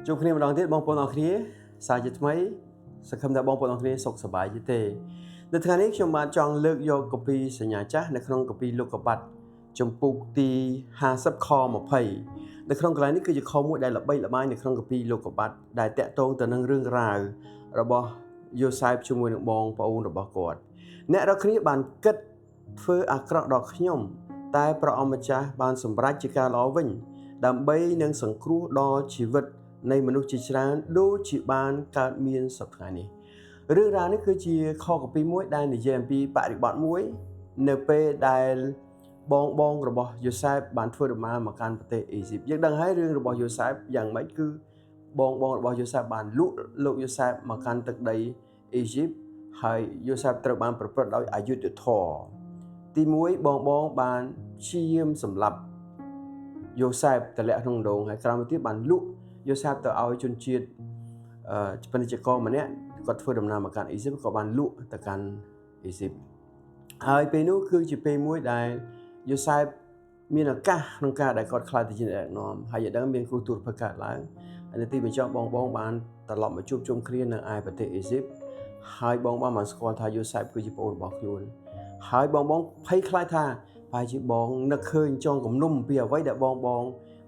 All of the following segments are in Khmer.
ជួបគ្នាម្ដងទៀតបងប្អូនអរគ្នាសាជាថ្មីសង្ឃឹមថាបងប្អូនអរគ្នាសុខសប្បាយទេនៅថ្ងៃនេះខ្ញុំបានចង់លើកយកកពីសញ្ញាចាស់នៅក្នុងកពីលោកុបាទចំពុកទី50ខ20នៅក្នុងកន្លែងនេះគឺជាខមួយដែលល្បីល្បាញនៅក្នុងកពីលោកុបាទដែលតាក់ទងទៅនឹងរឿងរ៉ាវរបស់យូសែបជាមួយនឹងបងប្អូនរបស់គាត់អ្នករាល់គ្នាបានគិតធ្វើអាក្រក់ដល់ខ្ញុំតែព្រះអង្គម្ចាស់បានសម្រេចជាការល្អវិញដើម្បីនឹងសង្គ្រោះដល់ជីវិតនៃមនុស្សជាច្រើនដូចជាបានកើតមានសប្តាហ៍នេះរឿងរ៉ាវនេះគឺជាខកពីមួយដែលនិយាយអំពីបរិបទមួយនៅពេលដែលបងរបស់យូសែបបានធ្វើដំណើរមកកាន់ប្រទេសអេស៊ីបយើងដឹងហើយរឿងរបស់យូសែបយ៉ាងម៉េចគឺបងរបស់យូសែបបានលក់លោកយូសែបមកកាន់ទឹកដីអេស៊ីបហើយយូសែបត្រូវបានប្រព្រឹត្តដោយអយុត្តិធម៌ទី1បងបានព្យាយាមសម្លាប់យូសែបទម្លាក់ក្នុងដងហើយក្រោយមកទៀតបានលក់យូសែបទៅឲ្យជនជាតិពាណិជ្ជករម្នាក់គាត់ធ្វើដំណើរមកកាន់អេស៊ីបក៏បានលក់ទៅកាន់អេស៊ីបហើយពេលនោះគឺជាពេលមួយដែលយូសែបមានឱកាសក្នុងការដែលគាត់ខ្លាចទៅជាអ្នកដឹកនាំហើយយដឹងមានគ្រោះទូរភ័ក្រកើតឡើងហើយនៅទីបញ្ចប់បងបានត្រឡប់មកជួបជុំគ្នានៅឯប្រទេសអេស៊ីបហើយបងបានស្គាល់ថាយូសែបគឺជាប្អូនរបស់ខ្លួនហើយបងភ័យខ្លាចថាប្រហែលជាបងនឹកឃើញចងគំនុំពីអ្វីដែលបង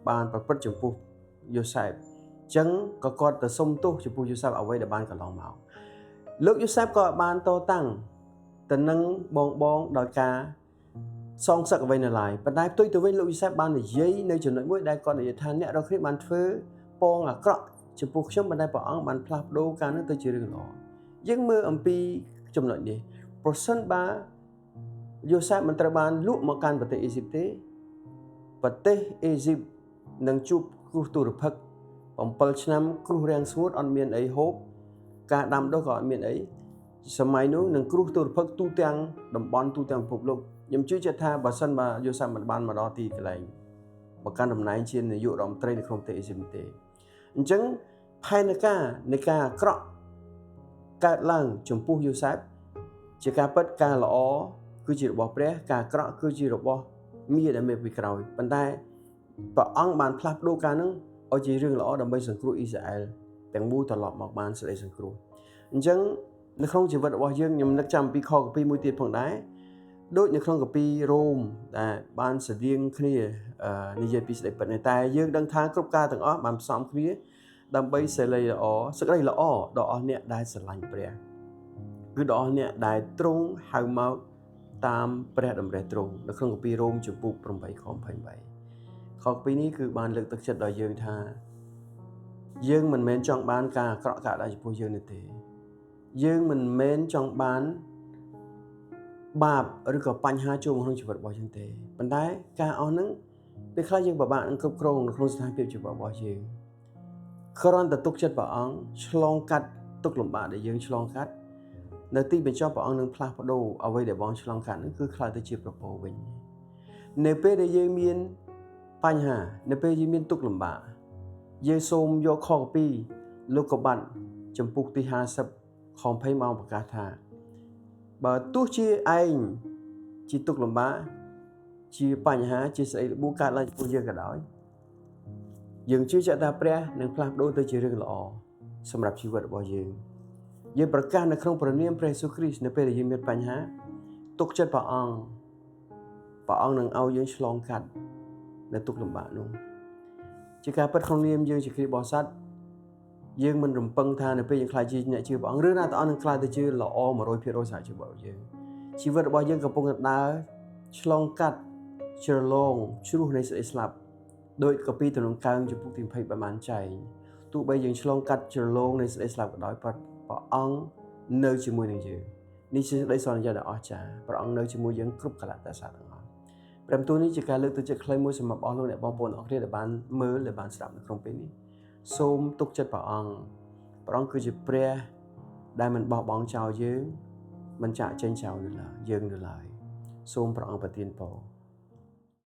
បានប្រព្រឹត្តចំពោះយូសែបអញ្ចឹងក៏គាត់ទៅសុំទោសចំពោះយូសែបអ្វីដែលបានកន្លងមកលោកយូសែបក៏បានតតាំងទៅនឹងបងដោយការសងសឹកអ្វីនៅឡើយប៉ុន្តែផ្ទុយទៅវិញលោកយូសែបបាននិយាយនៅចំណុចមួយដែលគាត់និយាយថាអ្នករាល់គ្នាបានធ្វើពងអាក្រក់ចំពោះខ្ញុំប៉ុន្តែព្រះអង្គបានផ្លាស់ប្ដូរការនោះទៅជារឿងល្អយើងមើលអំពីចំណុចនេះប្រសិនបើយូសែបមិនត្រូវបានលក់មកកាន់ប្រទេសអេស៊ីបទេប្រទេសអេស៊ីបនឹងជួបគ្រោះទុរភិក្ស7ឆ្នាំគ្រោះរាំងស្ងួតអត់មានអីហូបការដាំដុះក៏អត់មានអីសម័យនោះនឹងគ្រោះទុរភិក្សទូទាំងតំបន់ទូទាំងពិភពលោកខ្ញុំជឿជាក់ថាបើសិនបើយូសែបមិនបានមកដល់ទីកន្លែងមកកាន់តំណែងជានាយករដ្ឋមន្ត្រីនៅក្នុងប្រទេសអេស៊ីបទេអញ្ចឹងផែនការនៃការអាក្រក់កើតឡើងចំពោះយូសែបជាការពិតការល្អគឺជារបស់ព្រះការអាក្រក់គឺជារបស់មាដែលមានពីក្រោយប៉ុន្តែព្រះអង្គបានផ្លាស់ប្ដូរការនឹងឲ្យជារឿងល្អដើម្បីសង្គ្រោះអ៊ីស្រាអែលទាំងមូលត្រឡប់មកបានសេចក្តីសង្គ្រោះអញ្ចឹងនៅក្នុងជីវិតរបស់យើងខ្ញុំនឹកចាំពីខកពីមួយទៀតផងដែរដូចនៅក្នុងកាពីរ៉ូមដែលបានស្តៀងគ្នានិយាយពីសេចក្តីពិតនេះតែយើងដឹងថាគ្រប់ការទាំងអស់បានផ្សំគ្នាដើម្បីសេចក្តីល្អដល់អស់អ្នកដែលស្រឡាញ់ព្រះគឺដល់អស់អ្នកដែលទ្រង់ហៅមកតាមព្រះតម្រិះទ្រង់នៅក្នុងកាពីរ៉ូមចំពុក8ខ23ខពីនេះគឺបានលើកទឹកចិត្តដល់យើងថាយើងមិនមែនចង់បានការអាក្រក់កើតឡើងចំពោះយើងនោះទេយើងមិនមែនចង់បានបាបឬក៏បញ្ហាចូលក្នុងជីវិតរបស់យើងទេប៉ុន្តែការអស់ហ្នឹងពេលខ្លះយើងពិបាកនឹងគ្រប់គ្រងនៅក្នុងស្ថានភាពជីវិតរបស់យើងគ្រាន់តែទុកចិត្តព្រះអង្គឆ្លងកាត់ទុក្ខលំបាកដែលយើងឆ្លងកាត់នៅទីបញ្ចប់ព្រះអង្គនឹងផ្លាស់ប្ដូរអ្វីដែលបងឆ្លងកាត់ហ្នឹងគឺខ្លាចទៅជាប្រពោវិញនៅពេលដែលយើងមានបញ្ហានៅពេលយើងមានទុក្ខលំបាកយើងសូមយកខពីលោកុបាទចំពុកទី50ខ20មកប្រកាសថាបើទោះជាឯងជាទុក្ខលំបាកជាបញ្ហាជាស្អីរបួសកើតឡើងចំពោះយើងក៏ដោយយើងជឿជាក់ថាព្រះនឹងផ្លាស់ប្ដូរទៅជារឿងល្អសម្រាប់ជីវិតរបស់យើងប្រកាសនៅក្នុងព្រះនាមព្រះយេស៊ូវគ្រីស្ទនៅពេលដែលយើងមានបញ្ហាទុកចិត្តព្រះអង្គនឹងឲ្យយើងឆ្លងកាត់នៅទុក្ខលំបាកនោះជាការពិតក្នុងនាមយើងជាគ្រីស្ទបរិស័ទយើងមិនរំពឹងថានៅពេលយើងខ្លាចជាអ្នកជឿព្រះអង្គរឿងណាទាំងអស់នឹងខ្លាចទៅជាល្អ 100% សម្រាប់ជីវិតរបស់យើងជីវិតរបស់យើងកំពុងតែដើរឆ្លងកាត់ជ្រលងជ្រោះនៃសេចក្តីស្លាប់ដោយកាពីទំនុកកើងចំពុកទី20បានចែងទោះបីយើងឆ្លងកាត់ជ្រលងនៃសេចក្តីស្លាប់ក៏ដោយព្រះអង្គនៅជាមួយនឹងយើងនេះជាសេចក្តីសន្យាដ៏អស្ចារ្យព្រះអង្គនៅជាមួយយើងគ្រប់កលៈទេសៈទាំងអស់ព្រះបន្ទូលនេះជាការលើកទឹកចិត្តខ្លីមួយសម្រាប់អស់លោកអ្នកបងប្អូនអរគ្នាដែលបានមើលដែលបានស្ដាប់នៅក្នុងពេលនេះសូមទុកចិត្តព្រះអង្គគឺជាព្រះដែលមិនបោះបង់ចោលយើងមិនចាកចេញចោលយើងនៅឡើយសូមព្រះអង្គប្រទានពរ